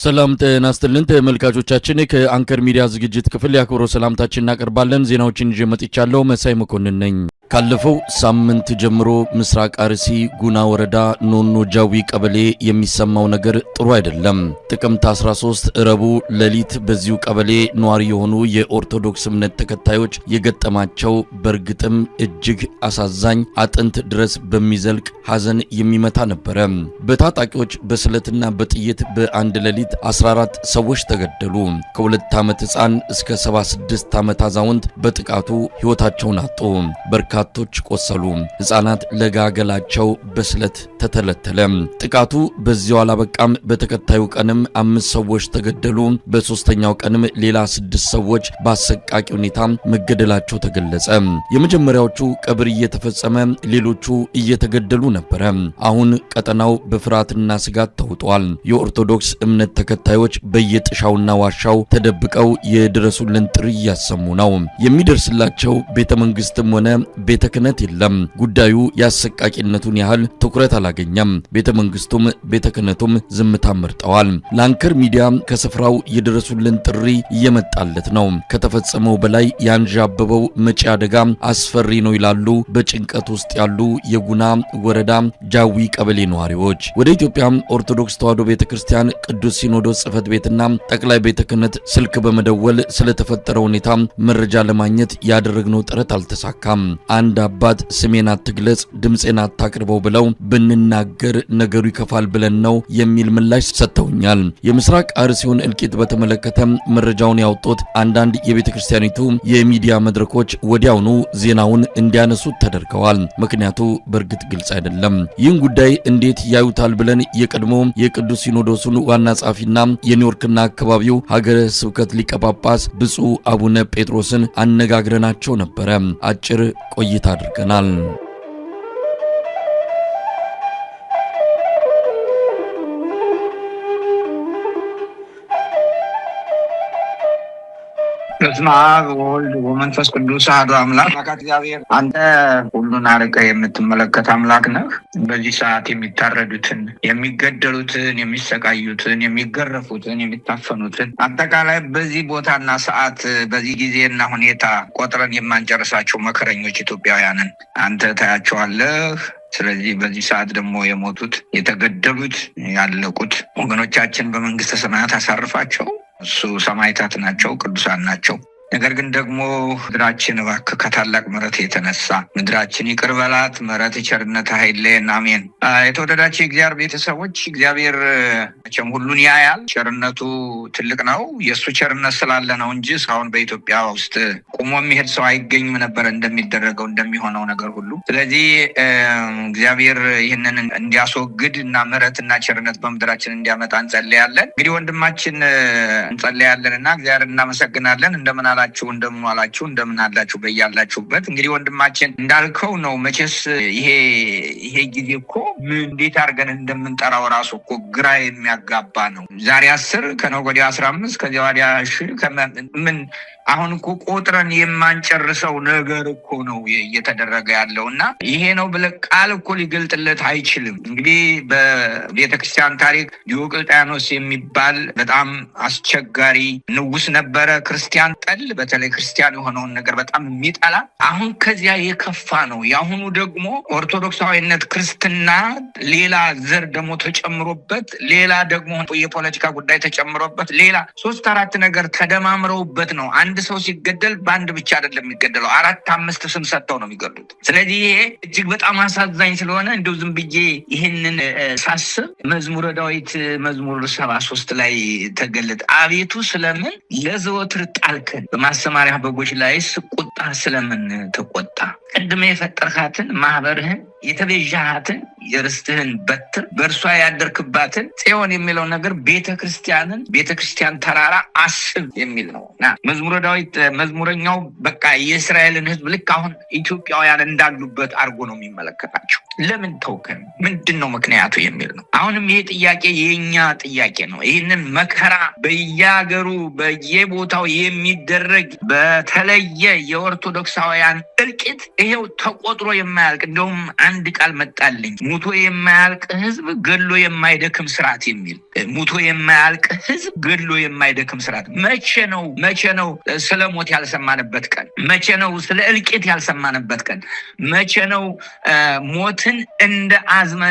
ሰላም ጤና ይስጥልን ተመልካቾቻችን ከአንከር ሚዲያ ዝግጅት ክፍል ያክብሮ ሰላምታችንን እናቀርባለን። ዜናዎችን ይዤ መጥቻለሁ። መሳይ መኮንን ነኝ። ካለፈው ሳምንት ጀምሮ ምስራቅ አርሲ ጉና ወረዳ ኖኖ ጃዊ ቀበሌ የሚሰማው ነገር ጥሩ አይደለም። ጥቅምት 13 ረቡዕ ሌሊት በዚሁ ቀበሌ ነዋሪ የሆኑ የኦርቶዶክስ እምነት ተከታዮች የገጠማቸው በርግጥም እጅግ አሳዛኝ አጥንት ድረስ በሚዘልቅ ሐዘን የሚመታ ነበረ። በታጣቂዎች በስለትና በጥይት በአንድ ሌሊት 14 ሰዎች ተገደሉ። ከ2 ዓመት ሕፃን እስከ 76 ዓመት አዛውንት በጥቃቱ ሕይወታቸውን አጡ። በርካቶች ቆሰሉ። ሕፃናት ለጋገላቸው በስለት ተተለተለ። ጥቃቱ በዚያው አላበቃም። በተከታዩ ቀንም 5 ሰዎች ተገደሉ። በሶስተኛው ቀንም ሌላ 6 ሰዎች በአሰቃቂ ሁኔታ መገደላቸው ተገለጸ። የመጀመሪያዎቹ ቀብር እየተፈጸመ ሌሎቹ እየተገደሉ ነበረ። አሁን ቀጠናው በፍርሃትና ስጋት ተውጧል። የኦርቶዶክስ እምነት ተከታዮች በየጥሻውና ዋሻው ተደብቀው የድረሱልን ጥሪ እያሰሙ ነው። የሚደርስላቸው ቤተመንግስትም ሆነ ቤተ ክህነት የለም። ጉዳዩ ያሰቃቂነቱን ያህል ትኩረት አላገኘም። ቤተ መንግስቱም ቤተ ክህነቱም ዝምታ መርጠዋል። ለአንከር ሚዲያ ከስፍራው የደረሱልን ጥሪ እየመጣለት ነው። ከተፈጸመው በላይ ያንዣበበው መጪ አደጋ አስፈሪ ነው ይላሉ በጭንቀት ውስጥ ያሉ የጉና ወረዳ ጃዊ ቀበሌ ነዋሪዎች። ወደ ኢትዮጵያ ኦርቶዶክስ ተዋሕዶ ቤተክርስቲያን ቅዱስ ሲኖዶስ ጽሕፈት ቤትና ጠቅላይ ቤተ ክህነት ስልክ በመደወል ስለተፈጠረው ሁኔታ መረጃ ለማግኘት ያደረግነው ጥረት አልተሳካም። አንድ አባት ስሜን አትግለጽ፣ ድምጼን አታቅርበው ብለው ብንናገር ነገሩ ይከፋል ብለን ነው የሚል ምላሽ ሰጥተውኛል። የምስራቅ አርሲውን እልቂት በተመለከተ መረጃውን ያወጡት አንዳንድ የቤተክርስቲያኒቱ የሚዲያ መድረኮች ወዲያውኑ ዜናውን እንዲያነሱት ተደርገዋል። ምክንያቱ በእርግጥ ግልጽ አይደለም። ይህን ጉዳይ እንዴት ያዩታል ብለን የቀድሞ የቅዱስ ሲኖዶሱን ዋና ጸሐፊና የኒውዮርክና አካባቢው ሀገረ ስብከት ሊቀ ጳጳስ ብፁዕ አቡነ ጴጥሮስን አነጋግረናቸው ነበረ። አጭር ቆይታ አድርገናል። በስመ አብ ወወልድ ወመንፈስ ቅዱስ አሐዱ አምላክ እግዚአብሔር። አንተ ሁሉን አርቀህ የምትመለከት አምላክ ነህ። በዚህ ሰዓት የሚታረዱትን፣ የሚገደሉትን፣ የሚሰቃዩትን፣ የሚገረፉትን፣ የሚታፈኑትን አጠቃላይ በዚህ ቦታና ሰዓት በዚህ ጊዜና ሁኔታ ቆጥረን የማንጨርሳቸው መከረኞች ኢትዮጵያውያንን አንተ ታያቸዋለህ። ስለዚህ በዚህ ሰዓት ደግሞ የሞቱት፣ የተገደሉት፣ ያለቁት ወገኖቻችን በመንግስተ ሰማያት አሳርፋቸው። እሱ ሰማዕታት ናቸው፣ ቅዱሳን ናቸው። ነገር ግን ደግሞ ምድራችን እባክህ ከታላቅ ምሕረት የተነሳ ምድራችን ይቅር በላት፣ ምሕረት ቸርነት አይለየን። አሜን። የተወደዳችሁ የእግዚአብሔር ቤተሰቦች፣ እግዚአብሔር መቼም ሁሉን ያያል። ቸርነቱ ትልቅ ነው። የእሱ ቸርነት ስላለ ነው እንጂ እስካሁን በኢትዮጵያ ውስጥ ቁሞ የሚሄድ ሰው አይገኝም ነበር እንደሚደረገው እንደሚሆነው ነገር ሁሉ። ስለዚህ እግዚአብሔር ይህንን እንዲያስወግድ እና ምሕረትና ቸርነት በምድራችን እንዲያመጣ እንጸልያለን። እንግዲህ ወንድማችን እንጸልያለን እና እግዚአብሔር እናመሰግናለን። እንደምን አላችሁ እንደምን አላችሁ በያላችሁበት። እንግዲህ ወንድማችን እንዳልከው ነው። መቼስ ይሄ ጊዜ እኮ እንዴት አድርገን እንደምንጠራው ራሱ እኮ ግራ የሚያጋባ ነው። ዛሬ 10 ከነገ ወዲያ 15 ከዚያ ወዲያ ምን አሁን እኮ ቆጥረን የማንጨርሰው ነገር እኮ ነው እየተደረገ ያለው እና ይሄ ነው ብለህ ቃል እኮ ሊገልጥለት አይችልም። እንግዲህ በቤተክርስቲያን ታሪክ ዲዮቅልጥያኖስ የሚባል በጣም አስቸጋሪ ንጉስ ነበረ። ክርስቲያን ጠል፣ በተለይ ክርስቲያን የሆነውን ነገር በጣም የሚጠላ። አሁን ከዚያ የከፋ ነው። የአሁኑ ደግሞ ኦርቶዶክሳዊነት ክርስትና ሌላ ዘር ደግሞ ተጨምሮበት፣ ሌላ ደግሞ የፖለቲካ ጉዳይ ተጨምሮበት፣ ሌላ 3-4 ነገር ተደማምረውበት ነው። አንድ ሰው ሲገደል በአንድ ብቻ አይደለም የሚገደለው፣ 4-5 ስም ሰጥተው ነው የሚገድሉት። ስለዚህ ይሄ እጅግ በጣም አሳዛኝ ስለሆነ እንደው ዝም ብዬ ይህንን ሳስብ መዝሙረ ዳዊት መዝሙር 73 ላይ ተገለጠ። አቤቱ ስለምን ለዘወትር ጣልከን፣ በማሰማሪያ በጎች ላይስ ቁጣ ስለምን ተቆጣ? ቀድመህ የፈጠርካትን ማህበርህን የተቤዣሃትን የርስትህን በትር በእርሷ ያደርክባትን ጽዮን የሚለው ነገር ቤተክርስቲያን ተራራ አስብ የሚል ነው እና መዝሙረ ዳዊት መዝሙረኛው በቃ የእስራኤልን ሕዝብ ልክ አሁን ኢትዮጵያውያን እንዳሉበት አድርጎ ነው የሚመለከታቸው። ለምን ተውከን? ምንድን ነው ምክንያቱ የሚል ነው። አሁንም ይሄ ጥያቄ የኛ ጥያቄ ነው። ይህንን መከራ በየሀገሩ በየቦታው የሚደረግ በተለየ የኦርቶዶክሳውያን እልቂት ይሄው ተቆጥሮ የማያልቅ እንደውም አንድ ቃል መጣልኝ ሙቶ የማያልቅ ህዝብ ገሎ የማይደክም ስርዓት የሚል ሙቶ የማያልቅ ህዝብ ገሎ የማይደክም ስርዓት መቼ ነው ስለ ሞት ያልሰማንበት ቀን መቼ ነው ስለ እልቂት ያልሰማንበት ቀን መቼ ነው ሞትን እንደ አዝመ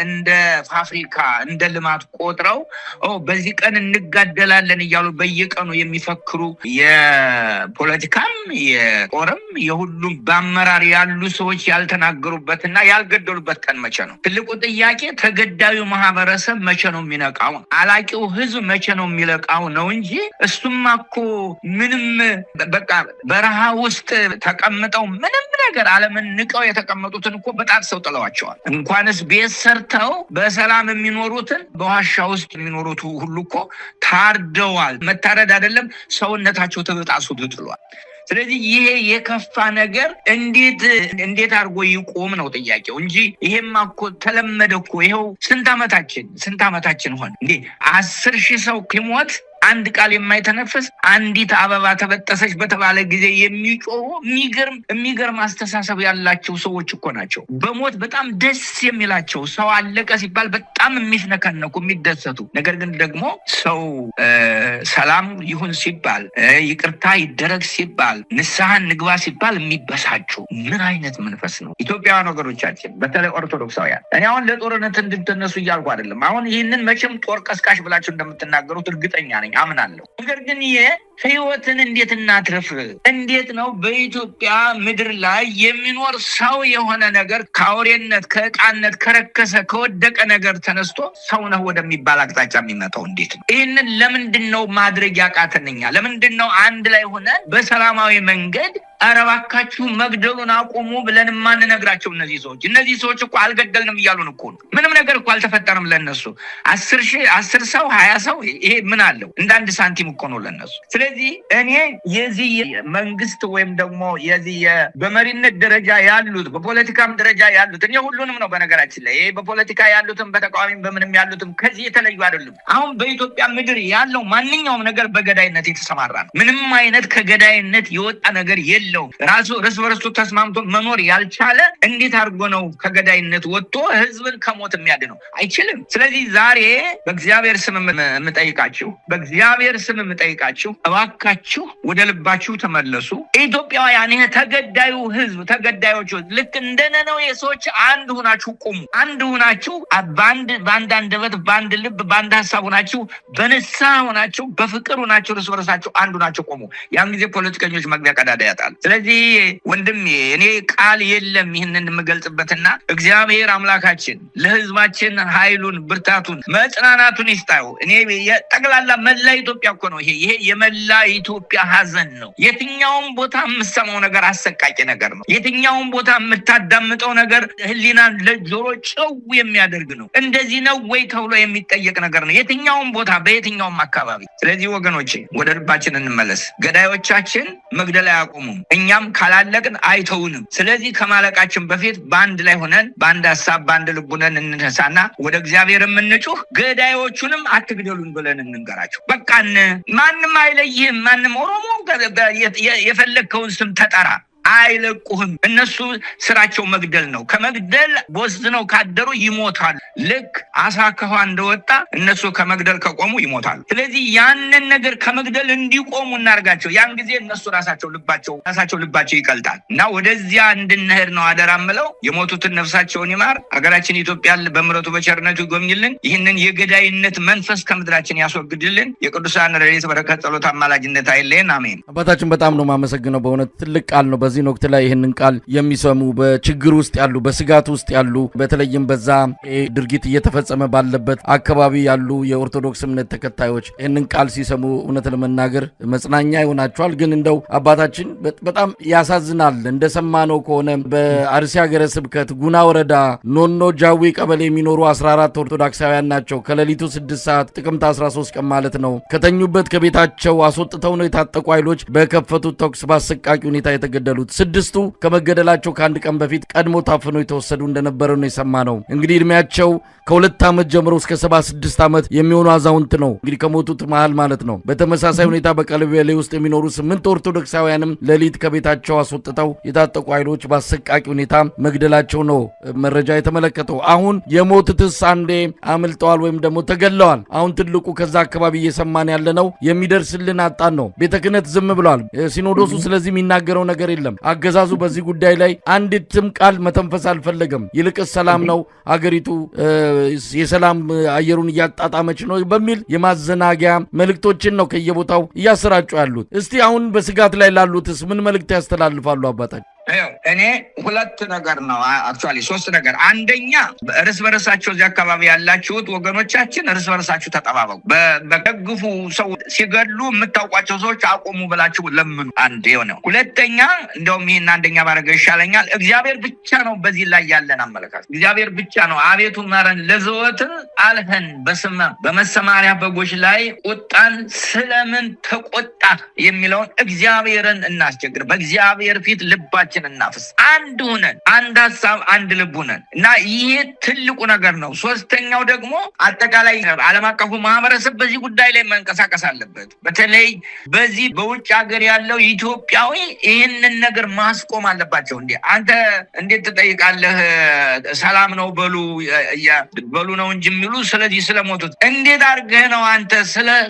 እንደ ፋብሪካ እንደ ልማት ቆጥረው በዚህ ቀን እንጋደላለን እያሉ በየቀኑ የሚፈክሩ የፖለቲካም የጦርም የሁሉም በአመራር ያሉ ሰዎች ያልተናገሩበትና ያልገደሉበት ቀን መቼ ነው? ትልቁ ጥያቄ ተገዳዩ ማህበረሰብ መቼ ነው የሚነቃው? አላቂው ህዝብ መቼ ነው የሚለቃው ነው እንጂ እሱማ እኮ ምንም በቃ በረሃ ውስጥ ተቀምጠው ምንም ነገር ዓለምን ንቀው የተቀመጡትን እኮ በጣም ሰው ጥለዋቸዋል። እንኳንስ ቤት ሰርተው በሰላም የሚኖሩትን በዋሻ ውስጥ የሚኖሩት ሁሉ እኮ ታርደዋል። መታረድ አይደለም ሰውነታቸው ተበጣሱ ጥሏል። ስለዚህ ይሄ የከፋ ነገር እንዴት አድርጎ ይቆም ነው ጥያቄው እንጂ ይሄማ እኮ ተለመደ እኮ ይሄው ስንት ዓመታችን ሆነ እንዴ 10,000 ሰው ኪሞት አንድ ቃል የማይተነፍስ አንዲት አበባ ተበጠሰች በተባለ ጊዜ የሚጮሁ የሚገርም አስተሳሰብ ያላቸው ሰዎች እኮ ናቸው። በሞት በጣም ደስ የሚላቸው ሰው አለቀ ሲባል በጣም የሚፍነከነኩ የሚደሰቱ፣ ነገር ግን ደግሞ ሰው ሰላም ይሁን ሲባል ይቅርታ ይደረግ ሲባል ንስሐ ንግባ ሲባል የሚበሳጩ ምን አይነት መንፈስ ነው? ኢትዮጵያውያን ወገኖቻችን በተለይ ኦርቶዶክሳውያን እኔ አሁን ለጦርነት እንድትነሱ እያልኩ አይደለም። አሁን ይህንን መቼም ጦር ቀስቃሽ ብላችሁ እንደምትናገሩት እርግጠኛ ነኝ አምናለሁ። ነገር ግን ህይወትን እንዴት እናትርፍ? እንዴት ነው በኢትዮጵያ ምድር ላይ የሚኖር ሰው የሆነ ነገር ከአውሬነት ከዕቃነት ከረከሰ ከወደቀ ነገር ተነስቶ ሰው ነህ ወደሚባል አቅጣጫ የሚመጣው? እንዴት ነው? ይህንን ለምንድን ነው ማድረግ ያቃተንኛ? ለምንድን ነው አንድ ላይ ሆነ በሰላማዊ መንገድ ኧረ እባካችሁ መግደሉን አቁሙ ብለን ማንነግራቸው? እነዚህ ሰዎች እኮ አልገደልንም እያሉን እኮ ነው። ምንም ነገር እኮ አልተፈጠረም ለነሱ። 10 ሰው 20 ሰው ይሄ ምን አለው? እንደ አንድ ሳንቲም እኮ ነው ለነሱ። ስለዚህ እኔ የዚህ መንግስት ወይም ደግሞ የዚህ በመሪነት ደረጃ ያሉት በፖለቲካም ደረጃ ያሉት እኔ ሁሉንም ነው በነገራችን ላይ በፖለቲካ ያሉትም በተቃዋሚም በምንም ያሉትም ከዚህ የተለዩ አይደሉም። አሁን በኢትዮጵያ ምድር ያለው ማንኛውም ነገር በገዳይነት የተሰማራ ነው። ምንም አይነት ከገዳይነት የወጣ ነገር የለም። ራሱ እርስ በርሱ ተስማምቶ መኖር ያልቻለ እንዴት አድርጎ ነው ከገዳይነት ወጥቶ ህዝብን ከሞት የሚያድነው? አይችልም። ስለዚህ ዛሬ በእግዚአብሔር ስም የምጠይቃችሁ እባካችሁ ወደ ልባችሁ ተመለሱ። ኢትዮጵያውያን ይሄ ተገዳዩ ህዝብ ተገዳዮች ልክ እንደ ነነዌ ሰዎች አንድ ሆናችሁ ቁሙ። አንድ ሆናችሁ በአንድ አንደበት በአንድ ልብ በአንድ ሀሳብ ሆናችሁ በንስሐ ሆናችሁ በፍቅር ሆናችሁ እርስ በርሳችሁ አንድ ሆናችሁ ቁሙ። ያን ጊዜ ፖለቲከኞች መግቢያ ቀዳዳ ያጣል። ስለዚህ ወንድሜ እኔ ቃል የለም ይህንን የምገልጽበትና እግዚአብሔር አምላካችን ለህዝባችን ኃይሉን ብርታቱን መጽናናቱን ይስጣው። እኔ ጠቅላላ መላ ኢትዮጵያ እኮ ነው ይሄ የመላ ኢትዮጵያ ሀዘን ነው። የትኛውም ቦታ የምሰማው ነገር አሰቃቂ ነገር ነው። የትኛውም ቦታ የምታዳምጠው ነገር ህሊናን ለጆሮ ጨው የሚያደርግ ነው። እንደዚህ ነው ወይ ተብሎ የሚጠየቅ ነገር ነው የትኛውም ቦታ በየትኛውም አካባቢ። ስለዚህ ወገኖቼ ወደ ልባችን እንመለስ። ገዳዮቻችን መግደል አያቆሙም። እኛም ካላለቅን አይተውንም። ስለዚህ ከማለቃችን በፊት በአንድ ላይ ሆነን በአንድ ሀሳብ በአንድ ልብ ሆነን እንነሳና ወደ እግዚአብሔር የምንጩህ ገዳዮቹንም አትግደሉን ብለን እንንገራቸው። በቃን ማንም አይለይህም። ማንም ኦሮሞ የፈለግከውን ስም ተጠራ አይለቁህም። እነሱ ስራቸው መግደል ነው። ከመግደል ቦዝነው ካደሩ ይሞታሉ። ልክ አሳ ከውሃ እንደወጣ እነሱ ከመግደል ከቆሙ ይሞታሉ። ስለዚህ ያንን ነገር ከመግደል እንዲቆሙ እናርጋቸው። ያን ጊዜ እነሱ ራሳቸው ልባቸው ይቀልጣል እና ወደዚያ እንድንሄድ ነው አደራ ምለው። የሞቱትን ነፍሳቸውን ይማር። ሀገራችን ኢትዮጵያ በምሕረቱ በቸርነቱ ይጎብኝልን። ይህንን የገዳይነት መንፈስ ከምድራችን ያስወግድልን። የቅዱሳን ረድኤት በረከት ጸሎት አማላጅነት አይለየን። አሜን። አባታችን በጣም ነው የማመሰግነው። በእውነት ትልቅ ቃል ነው። በዚህ ወቅት ላይ ይህንን ቃል የሚሰሙ በችግር ውስጥ ያሉ በስጋት ውስጥ ያሉ በተለይም በዛ ድርጊት እየተፈጸመ ባለበት አካባቢ ያሉ የኦርቶዶክስ እምነት ተከታዮች ይህንን ቃል ሲሰሙ እውነት ለመናገር መጽናኛ ይሆናቸዋል። ግን እንደው አባታችን በጣም ያሳዝናል። እንደሰማነው ከሆነ በአርሲ ሀገረ ስብከት ጉና ወረዳ ኖኖ ጃዊ ቀበሌ የሚኖሩ 14 ኦርቶዶክሳውያን ናቸው። ከሌሊቱ 6 ሰዓት ጥቅምት 13 ቀን ማለት ነው ከተኙበት ከቤታቸው አስወጥተው ነው የታጠቁ ኃይሎች በከፈቱት ተኩስ በአሰቃቂ ሁኔታ የተገደሉት። ያሉት። 6ቱ ከመገደላቸው ከአንድ ቀን በፊት ቀድሞ ታፍነው የተወሰዱ እንደነበረ ነው የሰማነው። እንግዲህ እድሜያቸው ከ2 ዓመት ጀምሮ እስከ 76 ዓመት የሚሆኑ አዛውንት ነው እንግዲህ ከሞቱት መሃል ማለት ነው። በተመሳሳይ ሁኔታ በቀለቤሌ ውስጥ የሚኖሩ 8 ኦርቶዶክሳውያንም ሌሊት ከቤታቸው አስወጥተው የታጠቁ ኃይሎች በአሰቃቂ ሁኔታ መግደላቸው ነው መረጃ የተመለከተው። አሁን የሞቱትስ አንዴ አምልጠዋል ወይም ደግሞ ተገለዋል። አሁን ትልቁ ከዛ አካባቢ እየሰማን ያለነው የሚደርስልን አጣን ነው። ቤተ ክህነት ዝም ብሏል። ሲኖዶሱ ስለዚህ የሚናገረው ነገር የለም። አገዛዙ በዚህ ጉዳይ ላይ አንዲትም ቃል መተንፈስ አልፈለገም። ይልቅስ ሰላም ነው አገሪቱ የሰላም አየሩን እያጣጣመች ነው በሚል የማዘናጊያ መልእክቶችን ነው ከየቦታው እያሰራጩ ያሉት። እስቲ አሁን በስጋት ላይ ላሉትስ ምን መልእክት ያስተላልፋሉ አባታችን? እኔ 2 ነገር ነው አክቹአሊ 3 ነገር። አንደኛ እርስ በርሳቸው እዚህ አካባቢ ያላችሁት ወገኖቻችን እርስ በርሳችሁ ተጠባበቁ። በደግፉ ሰው ሲገድሉ የምታውቋቸው ሰዎች አቆሙ ብላችሁ ለምኑ። አንድ የሆነው። ሁለተኛ እንደውም ይሄን አንደኛ ባረገ ይሻለኛል። እግዚአብሔር ብቻ ነው በዚህ ላይ ያለን አመለካከት። እግዚአብሔር ብቻ ነው። አቤቱ ማረን ለዘወትር አልፈን በመሰማሪያ በጎች ላይ ቁጣን ስለምን ተቆጣ የሚለውን እግዚአብሔርን እናስቸግር። በእግዚአብሔር ፊት ልባችን እናፍስ። አንድ ሆነን አንድ ሐሳብ አንድ ልብ ሆነን እና ይሄ ትልቁ ነገር ነው። 3ኛው ደግሞ አጠቃላይ ዓለም አቀፉ ማህበረሰብ በዚህ ጉዳይ ላይ መንቀሳቀስ አለበት። በተለይ በዚህ በውጭ ሀገር ያለው ኢትዮጵያዊ ይህንን ነገር ማስቆም አለባቸው። አንተ እንዴት ትጠይቃለህ? ሰላም ነው በሉ ነው እንጂ የሚሉ ስለዚህ ስለሞቱት እንዴት አድርገህ ነው አንተ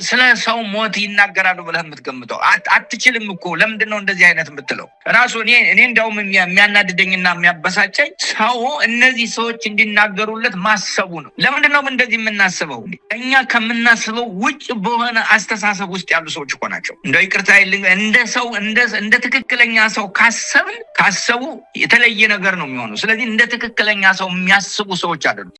ስለ ሰው ሞት ይናገራሉ ብለህ የምትገምተው? አትችልም እኮ። ለምንድን ነው እንደዚህ አይነት የምትለው? ራሱ እኔ እንደውም የሚያናድደኝና የሚያበሳጨኝ ሰው እነዚህ ሰዎች እንዲናገሩለት ማሰቡ ነው። ለምንድን ነው እንደዚህ የምናስበው? እኛ ከምናስበው ውጭ በሆነ አስተሳሰብ ውስጥ ያሉ ሰዎች እኮ ናቸው። እንደው ይቅርታ እንደ ትክክለኛ ሰው ካሰቡ የተለየ ነገር ነው የሚሆነው። ስለዚህ እንደ ትክክለኛ ሰው የሚያስቡ ሰዎች አይደሉም።